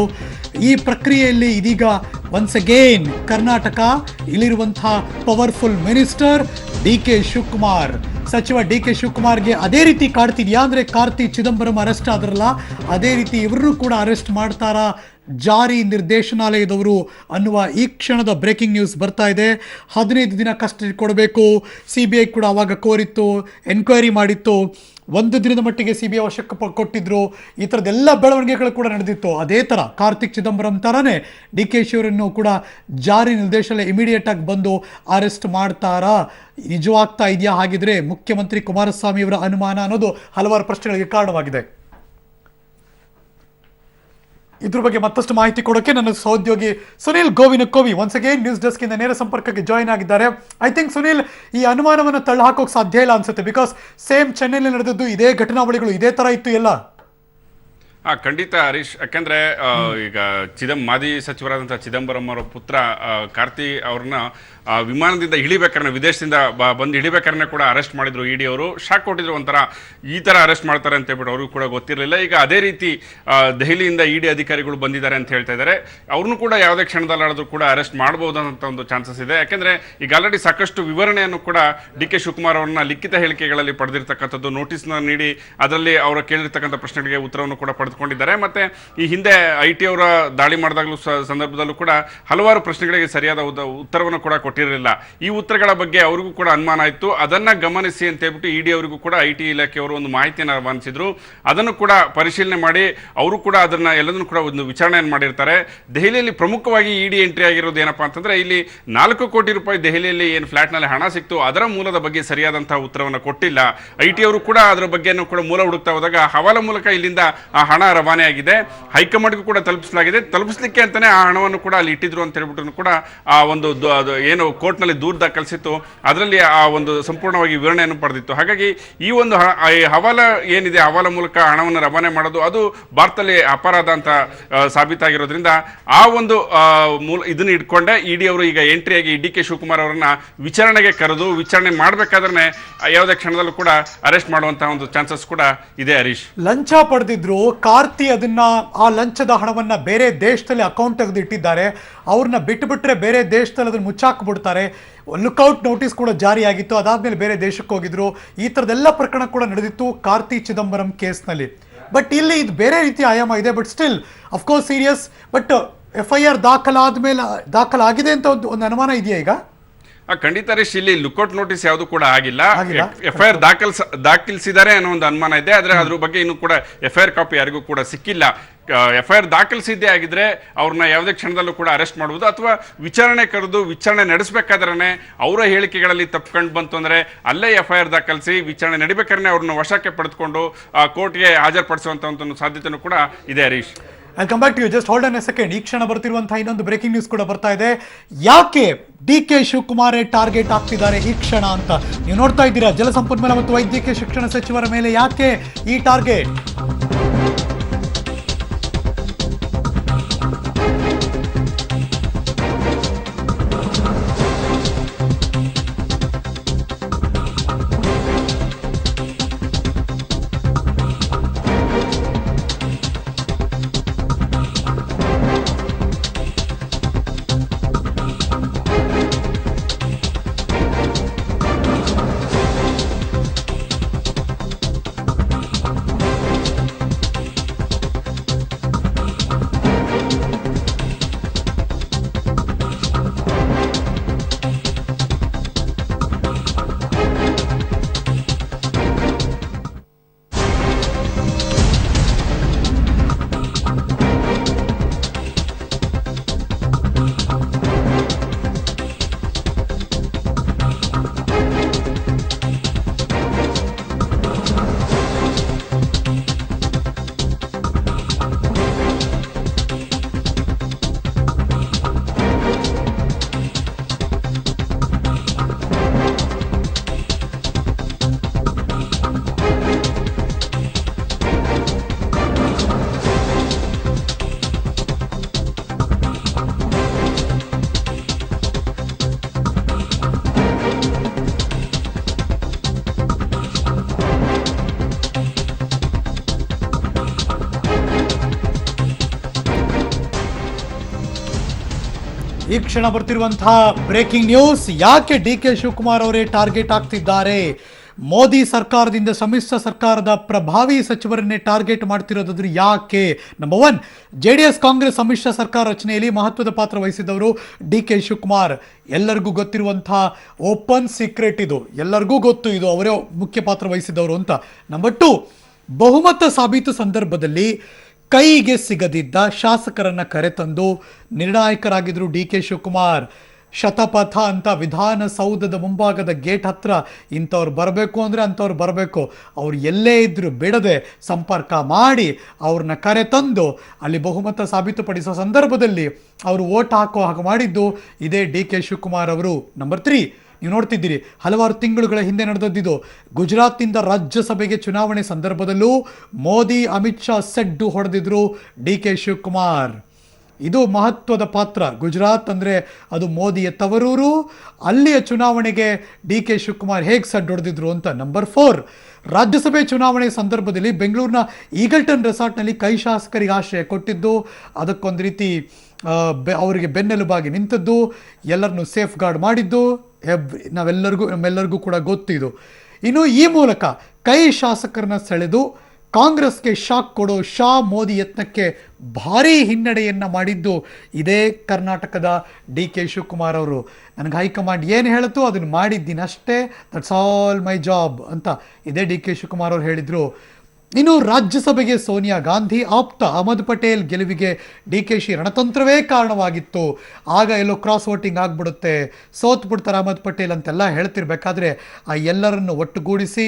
Speaker 1: ಈ ಪ್ರಕ್ರಿಯೆಯಲ್ಲಿ ಇದೀಗ ಒನ್ಸ್ ಅಗೇನ್ ಕರ್ನಾಟಕ ಇಲ್ಲಿರುವಂಥ ಪವರ್ಫುಲ್ ಮಿನಿಸ್ಟರ್ DK ಶಿವಕುಮಾರ್, ಸಚಿವ DK ಶಿವಕುಮಾರ್ಗೆ ಅದೇ ರೀತಿ ಕಾಡ್ತಿದ್ಯಾ? ಅಂದರೆ ಕಾರ್ತಿ ಚಿದಂಬರಂ ಅರೆಸ್ಟ್ ಆದ್ರಲ್ಲ, ಅದೇ ರೀತಿ ಇವ್ರನ್ನೂ ಕೂಡ ಅರೆಸ್ಟ್ ಮಾಡ್ತಾರಾ ಜಾರಿ ನಿರ್ದೇಶನಾಲಯದವರು ಅನ್ನುವ ಈ ಕ್ಷಣದ ಬ್ರೇಕಿಂಗ್ ನ್ಯೂಸ್ ಬರ್ತಾ ಇದೆ. 15 ದಿನ ಕಸ್ಟಡಿ ಕೊಡಬೇಕು, CBI ಕೂಡ ಅವಾಗ ಕೋರಿತ್ತು, ಎನ್ಕ್ವೈರಿ ಮಾಡಿತ್ತು. 1 ದಿನದ ಮಟ್ಟಿಗೆ CBI ವಶಕ್ಕೆ ಕೊಟ್ಟಿದ್ರು. ಈ ಥರದ್ದೆಲ್ಲ ಬೆಳವಣಿಗೆಗಳು ಕೂಡ ನಡೆದಿತ್ತು. ಅದೇ ಥರ ಕಾರ್ತಿಕ್ ಚಿದಂಬರಂ ಥರನೇ DK ಶಿವರನ್ನು ಕೂಡ ಜಾರಿ ನಿರ್ದೇಶನಾಲಯ ಇಮಿಡಿಯೇಟ್ ಆಗಿ ಬಂದು ಅರೆಸ್ಟ್ ಮಾಡ್ತಾರಾ? ನಿಜವಾಗ್ತಾ ಇದೆಯಾ? ಹಾಗಿದ್ರೆ ಮುಖ್ಯಮಂತ್ರಿ ಕುಮಾರಸ್ವಾಮಿ ಅವರ ಅನುಮಾನ ಅನ್ನೋದು ಹಲವಾರು ಪ್ರಶ್ನೆಗಳಿಗೆ ಕಾರಣವಾಗಿದೆ. ಇದ್ರ ಬಗ್ಗೆ ಮತ್ತಷ್ಟು ಮಾಹಿತಿ ಕೊಡೋಕೆ ನನ್ನ ಸಹೋದ್ಯೋಗಿ Sunil Govinakovi once again news desk ಇಂದ ನೇರ ಸಂಪರ್ಕಕ್ಕೆ ಜಾಯಿನ್ ಆಗಿದ್ದಾರೆ. ಐ ಥಿಂಕ್ ಸುನಿಲ್, ಈ ಅನುಮಾನವನ್ನು ತಳ್ಳಹಾಕೋಕೆ ಸಾಧ್ಯ ಇಲ್ಲ ಅನ್ಸುತ್ತೆ, ಬಿಕಾಸ್ ಸೇಮ್ ಚೆನ್ನೈನಲ್ಲಿ ನಡೆದದ್ದು ಇದೇ ಘಟನಾವಳಿಗಳು ಇದೇ ತರ ಇತ್ತು ಎಲ್ಲ.
Speaker 2: ಖಂಡಿತ ಹರೀಶ್, ಯಾಕೆಂದ್ರೆ ಈಗ ಮಾಜಿ ಸಚಿವರಾದಂತಹ ಚಿದಂಬರಂ ಅವರ ಪುತ್ರ ಕಾರ್ತಿ ಅವ್ರನ್ನ ವಿಮಾನದಿಂದ ಇಳಿಬೇಕಾದ್ರೆ, ವಿದೇಶದಿಂದ ಬಂದು ಇಳಿಬೇಕಾದ್ರೆ ಕೂಡ ಅರೆಸ್ಟ್ ಮಾಡಿದ್ರು. ED ಅವರು ಶಾಕ್ ಕೊಟ್ಟಿದ್ರು, ಒಂಥರ ಈ ತರ ಅರೆಸ್ಟ್ ಮಾಡ್ತಾರೆ ಅಂತ ಹೇಳ್ಬಿಟ್ಟು ಅವ್ರಿಗೂ ಕೂಡ ಗೊತ್ತಿರಲಿಲ್ಲ. ಈಗ ಅದೇ ರೀತಿ ದೆಹಲಿಯಿಂದ ED ಅಧಿಕಾರಿಗಳು ಬಂದಿದ್ದಾರೆ ಅಂತ ಹೇಳ್ತಾ ಇದ್ದಾರೆ. ಅವ್ರನ್ನೂ ಕೂಡ ಯಾವುದೇ ಕ್ಷಣದಲ್ಲಾದ್ರೂ ಕೂಡ ಅರೆಸ್ಟ್ ಮಾಡಬಹುದಂತ ಒಂದು ಚಾನ್ಸಸ್ ಇದೆ. ಯಾಕೆಂದ್ರೆ ಈಗ ಆಲ್ರೆಡಿ ಸಾಕಷ್ಟು ವಿವರಣೆಯನ್ನು ಕೂಡ DK ಶಿವಕುಮಾರ್ ಅವ್ರನ್ನ ಲಿಖಿತ ಹೇಳಿಕೆಗಳಲ್ಲಿ ಪಡೆದಿರ್ತಕ್ಕಂಥದ್ದು, ನೋಟಿಸ್ನ ನೀಡಿ ಅದರಲ್ಲಿ ಅವರು ಕೇಳಿರ್ತಕ್ಕಂಥ ಪ್ರಶ್ನೆಗಳಿಗೆ ಉತ್ತರವನ್ನು ಕೂಡ ಪಡೆದುಕೊಂಡಿದ್ದಾರೆ. ಮತ್ತೆ ಈ ಹಿಂದೆ IT ಅವರ ದಾಳಿ ಮಾಡಿದಾಗಲೂ ಸಂದರ್ಭದಲ್ಲೂ ಕೂಡ ಹಲವಾರು ಪ್ರಶ್ನೆಗಳಿಗೆ ಸರಿಯಾದ ಉತ್ತರವನ್ನು ಕೂಡ ಕೊಟ್ಟಿರಲಿಲ್ಲ. ಈ ಉತ್ತರಗಳ ಬಗ್ಗೆ ಅವ್ರಿಗೂ ಕೂಡ ಅನುಮಾನ ಇತ್ತು. ಅದನ್ನ ಗಮನಿಸಿ ಅಂತ ಹೇಳ್ಬಿಟ್ಟು ಇಡಿ ಅವರಿಗೂ ಕೂಡ IT ಇಲಾಖೆಯವರು ಒಂದು ಮಾಹಿತಿಯನ್ನು ರವಾನಿಸಿದ್ರು. ಅದನ್ನು ಕೂಡ ಪರಿಶೀಲನೆ ಮಾಡಿ ಅವರು ಕೂಡ ಅದನ್ನ ಎಲ್ಲದನ್ನು ಕೂಡ ಒಂದು ವಿಚಾರಣೆಯನ್ನು ಮಾಡಿರ್ತಾರೆ. ದೆಹಲಿಯಲ್ಲಿ ಪ್ರಮುಖವಾಗಿ ಇಡಿ ಎಂಟ್ರಿ ಆಗಿರೋದು ಏನಪ್ಪಾ ಅಂತಂದ್ರೆ, ಇಲ್ಲಿ 4 ಕೋಟಿ ರೂಪಾಯಿ ದೆಹಲಿಯಲ್ಲಿ ಏನು ಫ್ಲಾಟ್ನಲ್ಲಿ ಹಣ ಸಿಕ್ತು ಅದರ ಮೂಲದ ಬಗ್ಗೆ ಸರಿಯಾದಂತಹ ಉತ್ತರವನ್ನು ಕೊಟ್ಟಿಲ್ಲ. IT ಅವರು ಕೂಡ ಅದರ ಬಗ್ಗೆನೂ ಕೂಡ ಮೂಲ ಹುಡುಕ್ತಾ ಹೋದಾಗ ಹವಾಲಾ ಮೂಲಕ ಇಲ್ಲಿಂದ ಆ ಹಣ ರವಾನೆ ಆಗಿದೆ, ಹೈಕಮಾಂಡ್ಗೂ ಕೂಡ ತಲುಪಿಸಲಿಕ್ಕೆ ಅಂತಾನೆ ಆ ಹಣವನ್ನು ಕೂಡ ಅಲ್ಲಿ ಇಟ್ಟಿದ್ರು ಅಂತ ಹೇಳ್ಬಿಟ್ಟು ಕೂಡ ಆ ಒಂದು ಏನು ಕೋರ್ಟ್ನಲ್ಲಿ ದೂರು ದಾಖಲಿಸಿತ್ತು, ಅದರಲ್ಲಿ ಆ ಒಂದು ಸಂಪೂರ್ಣವಾಗಿ ವಿವರಣೆಯನ್ನು ಪಡೆದಿತ್ತು. ಹಾಗಾಗಿ ಈ ಒಂದು ಹವಾಲಾ ಏನಿದೆ, ಹವಾಲಾ ಮೂಲಕ ಹಣವನ್ನು ರವಾನೆ ಮಾಡೋದು ಅದು ಭಾರತದಲ್ಲಿ ಅಪರಾಧ ಅಂತ ಸಾಬೀತಾಗಿರೋದ್ರಿಂದ ಆ ಒಂದು ಇದನ್ನ ಇಟ್ಕೊಂಡೆ ಇಡಿ ಅವರು ಈಗ ಎಂಟ್ರಿಯಾಗಿ DK ಶಿವಕುಮಾರ್ ಅವರನ್ನ ವಿಚಾರಣೆಗೆ ಕರೆದು ವಿಚಾರಣೆ ಮಾಡಬೇಕಾದ್ರೆ ಯಾವುದೇ ಕ್ಷಣದಲ್ಲೂ ಕೂಡ ಅರೆಸ್ಟ್ ಮಾಡುವಂತಹ ಒಂದು ಚಾನ್ಸಸ್ ಕೂಡ ಇದೆ. ಹರೀಶ್, ಲಂಚ
Speaker 1: ಪಡೆದಿದ್ರು, ಕಾರ್ತಿ ಅದನ್ನ ಆ ಲಂಚದ ಹಣವನ್ನ ಬೇರೆ ದೇಶದಲ್ಲಿ ಅಕೌಂಟ್ ತೆಗೆದು ಇಟ್ಟಿದ್ದಾರೆ, ಅವ್ರನ್ನ ಬಿಟ್ಟುಬಿಟ್ರೆ ಬೇರೆ ದೇಶದಲ್ಲಿ ಅದನ್ನ ಮುಚ್ಚಾಕ್ಬಿಡ್ತಾರೆ. ಲುಕ್ಔಟ್ ನೋಟಿಸ್ ಕೂಡ ಜಾರಿಯಾಗಿತ್ತು, ಅದಾದ್ಮೇಲೆ ಬೇರೆ ದೇಶಕ್ಕೆ ಹೋಗಿದ್ರು. ಈ ತರದೆಲ್ಲ ಪ್ರಕರಣ ಕೂಡ ನಡೆದಿತ್ತು ಕಾರ್ತಿ ಚಿದಂಬರಂ ಕೇಸ್ನಲ್ಲಿ. ಬಟ್ ಇಲ್ಲಿ ಇದು ಬೇರೆ ರೀತಿಯ ಆಯಾಮ ಇದೆ. But still of course serious. But FIR ದಾಖಲಾಗಿದೆ ಅಂತ ಒಂದು ಅನುಮಾನ ಇದೆಯಾ ಈಗ?
Speaker 2: ಖಂಡಿತ ಹರೀಶ್, ಇಲ್ಲಿ ಲುಕ್ಔಟ್ ನೋಟಿಸ್ ಯಾವುದು ಕೂಡ ಆಗಿಲ್ಲ. FIR ದಾಖಲಿಸಿದ್ದಾರೆ ಅನ್ನೋ ಒಂದು ಅನುಮಾನ ಇದೆ. ಆದ್ರೆ ಅದ್ರ ಬಗ್ಗೆ ಇನ್ನೂ ಕೂಡ FIR ಕಾಪಿ ಯಾರಿಗೂ ಕೂಡ ಸಿಕ್ಕಿಲ್ಲ. FIR ದಾಖಲಿಸಿದ್ದೇ ಆಗಿದ್ರೆ ಅವ್ರನ್ನ ಯಾವುದೇ ಕ್ಷಣದಲ್ಲೂ ಕೂಡ ಅರೆಸ್ಟ್ ಮಾಡುವುದು ಅಥವಾ ವಿಚಾರಣೆ ಕರೆದು ವಿಚಾರಣೆ ನಡೆಸಬೇಕಾದ್ರೆ ಅವರ ಹೇಳಿಕೆಗಳಲ್ಲಿ ತಪ್ಪಿಕೊಂಡು ಬಂತು ಅಂದ್ರೆ ಅಲ್ಲೇ FIR ದಾಖಲಿಸಿ ವಿಚಾರಣೆ ನಡಿಬೇಕಾದ್ರೆ ಅವ್ರನ್ನ ವಶಕ್ಕೆ ಪಡೆದುಕೊಂಡು ಕೋರ್ಟ್ಗೆ ಹಾಜರುಪಡಿಸುವಂತ ಒಂದು ಸಾಧ್ಯತೆನೂ ಕೂಡ ಇದೆ. Harish,
Speaker 1: I come back to you, just hold on a second. ಈ ಕ್ಷಣ ಬರ್ತಿರುವಂತಹ ಇನ್ನೊಂದು ಬ್ರೇಕಿಂಗ್ ನ್ಯೂಸ್ ಕೂಡ ಬರ್ತಾ ಇದೆ. ಯಾಕೆ DK ಶಿವಕುಮಾರ್ ಟಾರ್ಗೆಟ್ ಆಗ್ತಿದ್ದಾರೆ ಈ ಕ್ಷಣ ಅಂತ ನೀವು ನೋಡ್ತಾ ಇದ್ದೀರಾ. ಜಲಸಂಪನ್ಮೂಲ ಮತ್ತು ವೈದ್ಯಕೀಯ ಶಿಕ್ಷಣ ಸಚಿವರ ಮೇಲೆ ಯಾಕೆ ಈ ಟಾರ್ಗೆಟ್? ಈ ಕ್ಷಣ ಬರ್ತಿರುವಂತಹ ಬ್ರೇಕಿಂಗ್ ನ್ಯೂಸ್. ಯಾಕೆ DK ಶಿವಕುಮಾರ್ ಅವರೇ ಟಾರ್ಗೆಟ್ ಆಗ್ತಿದ್ದಾರೆ? ಮೋದಿ ಸರ್ಕಾರದಿಂದ ಸಮ್ಮಿಶ್ರ ಸರ್ಕಾರದ ಪ್ರಭಾವಿ ಸಚಿವರನ್ನೇ ಟಾರ್ಗೆಟ್ ಮಾಡ್ತಿರೋದಾದ್ರೆ ಯಾಕೆ? ನಂಬರ್ 1, JDS ಕಾಂಗ್ರೆಸ್ ಸಮ್ಮಿಶ್ರ ಸರ್ಕಾರ ರಚನೆಯಲ್ಲಿ ಮಹತ್ವದ ಪಾತ್ರ ವಹಿಸಿದವರು DK ಶಿವಕುಮಾರ್. ಎಲ್ಲರಿಗೂ ಗೊತ್ತಿರುವಂತಹ ಓಪನ್ ಸೀಕ್ರೆಟ್ ಇದು, ಎಲ್ಲರಿಗೂ ಗೊತ್ತು ಇದು ಅವರೇ ಮುಖ್ಯ ಪಾತ್ರ ವಹಿಸಿದವರು ಅಂತ. ನಂಬರ್ 2, ಬಹುಮತ ಸಾಬೀತು ಸಂದರ್ಭದಲ್ಲಿ ಕೈಗೆ ಸಿಗದಿದ್ದ ಶಾಸಕರನ್ನ ಕರೆತಂದು ನಿರ್ಣಾಯಕರಾಗಿದ್ರು DK ಶಿವಕುಮಾರ್. ಶತಪಥ ಅಂತ ವಿಧಾನಸೌಧದ ಮುಂಭಾಗದ ಗೇಟ್ ಹತ್ರ ಇಂಥವ್ರು ಬರಬೇಕು ಅಂದರೆ ಅಂಥವ್ರು ಬರಬೇಕು, ಅವ್ರು ಎಲ್ಲೇ ಇದ್ದರೂ ಬಿಡದೆ ಸಂಪರ್ಕ ಮಾಡಿ ಅವ್ರನ್ನ ಕರೆತಂದು ಅಲ್ಲಿ ಬಹುಮತ ಸಾಬೀತುಪಡಿಸೋ ಸಂದರ್ಭದಲ್ಲಿ ಅವರು ಓಟ್ ಹಾಕೋ ಹಾಗೆ ಮಾಡಿದ್ದು ಇದೇ DK ಶಿವಕುಮಾರ್ ಅವರು. ನಂಬರ್ 3, ನೀವು ನೋಡ್ತಿದ್ದೀರಿ ಹಲವಾರು ತಿಂಗಳುಗಳ ಹಿಂದೆ ನಡೆದದ್ದು ಗುಜರಾತ್ನಿಂದ ರಾಜ್ಯಸಭೆಗೆ ಚುನಾವಣೆ ಸಂದರ್ಭದಲ್ಲೂ ಮೋದಿ ಅಮಿತ್ ಶಾ ಸೆಡ್ಡು ಹೊಡೆದಿದ್ರು DK ಶಿವಕುಮಾರ್. ಇದು ಮಹತ್ವದ ಪಾತ್ರ. ಗುಜರಾತ್ ಅಂದರೆ ಅದು ಮೋದಿಯ ತವರೂರು, ಅಲ್ಲಿಯ ಚುನಾವಣೆಗೆ DK ಶಿವಕುಮಾರ್ ಹೇಗೆ ಸಡ್ಡು ಹೊಡೆದಿದ್ರು ಅಂತ. ನಂಬರ್ 4, ರಾಜ್ಯಸಭೆ ಚುನಾವಣೆ ಸಂದರ್ಭದಲ್ಲಿ ಬೆಂಗಳೂರಿನ ಈಗಲ್ಟನ್ ರೆಸಾರ್ಟ್ನಲ್ಲಿ ಕೈ ಶಾಸಕರಿಗೆ ಆಶ್ರಯ ಕೊಟ್ಟಿದ್ದು, ಅದಕ್ಕೊಂದು ರೀತಿ ಅವರಿಗೆ ಬೆನ್ನೆಲುಬಾಗಿ ನಿಂತದ್ದು, ಎಲ್ಲರನ್ನೂ ಸೇಫ್ ಗಾರ್ಡ್ ಮಾಡಿದ್ದು ನಮ್ಮೆಲ್ಲರಿಗೂ ಕೂಡ ಗೊತ್ತಿದ್ದು. ಇನ್ನು ಈ ಮೂಲಕ ಕೈ ಶಾಸಕರನ್ನ ಸೆಳೆದು ಕಾಂಗ್ರೆಸ್ಗೆ ಶಾಕ್ ಕೊಡೋ ಶಾ ಮೋದಿ ಯತ್ನಕ್ಕೆ ಭಾರೀ ಹಿನ್ನಡೆಯನ್ನು ಮಾಡಿದ್ದು ಇದೇ ಕರ್ನಾಟಕದ ಡಿ ಕೆ ಶಿವಕುಮಾರ್ ಅವರು. ನನಗೆ ಹೈಕಮಾಂಡ್ ಏನು ಹೇಳುತ್ತೋ ಅದನ್ನು ಮಾಡಿದ್ದೀನಿ ಅಷ್ಟೇ, ದಟ್ಸ್ ಆಲ್ ಮೈ ಜಾಬ್ ಅಂತ ಇದೇ ಡಿ ಕೆ ಶಿವಕುಮಾರ್ ಅವರು ಹೇಳಿದರು. ಇನ್ನು ರಾಜ್ಯಸಭೆಗೆ ಸೋನಿಯಾ ಗಾಂಧಿ ಆಪ್ತ ಅಹಮದ್ ಪಟೇಲ್ ಗೆಲುವಿಗೆ ಡಿ ಕೆ ಶಿ ರಣತಂತ್ರವೇ ಕಾರಣವಾಗಿತ್ತು. ಆಗ ಎಲ್ಲೋ ಕ್ರಾಸ್ ವೋಟಿಂಗ್ ಆಗಿಬಿಡುತ್ತೆ, ಸೋತ್ ಬಿಡ್ತಾರೆ ಅಹಮದ್ ಪಟೇಲ್ ಅಂತೆಲ್ಲ ಹೇಳ್ತಿರ್ಬೇಕಾದ್ರೆ ಆ ಎಲ್ಲರನ್ನು ಒಟ್ಟುಗೂಡಿಸಿ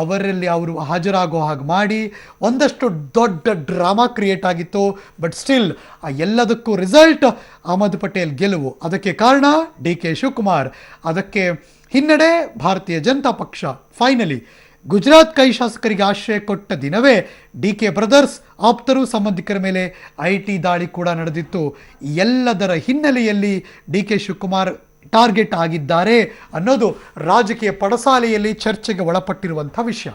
Speaker 1: ಅವರಲ್ಲಿ ಅವರು ಹಾಜರಾಗೋ ಹಾಗೆ ಮಾಡಿ ಒಂದಷ್ಟು ದೊಡ್ಡ ಡ್ರಾಮಾ ಕ್ರಿಯೇಟ್ ಆಗಿತ್ತು. ಬಟ್ ಸ್ಟಿಲ್ ಆ ಎಲ್ಲದಕ್ಕೂ ರಿಸಲ್ಟ್ ಅಹಮದ್ ಪಟೇಲ್ ಗೆಲುವು. ಅದಕ್ಕೆ ಕಾರಣ ಡಿ ಕೆ ಶಿವಕುಮಾರ್, ಅದಕ್ಕೆ ಹಿನ್ನಡೆ ಭಾರತೀಯ ಜನತಾ ಪಕ್ಷ. ಫೈನಲಿ ಗುಜರಾತ್ ಕೈ ಶಾಸಕರಿಗೆ ಆಶ್ರಯ ಕೊಟ್ಟ ದಿನವೇ ಡಿ ಕೆ ಬ್ರದರ್ಸ್ ಆಪ್ತರು ಸಂಬಂಧಿಕರ ಮೇಲೆ IT ದಾಳಿ ಕೂಡ ನಡೆದಿತ್ತು. ಎಲ್ಲದರ ಹಿನ್ನೆಲೆಯಲ್ಲಿ ಡಿ ಕೆ ಶಿವಕುಮಾರ್ ಟಾರ್ಗೆಟ್ ಆಗಿದ್ದಾರೆ ಅನ್ನೋದು ರಾಜಕೀಯ ಪಡಸಾಲೆಯಲ್ಲಿ ಚರ್ಚೆಗೆ ಒಳಪಟ್ಟಿರುವಂಥ ವಿಷಯ.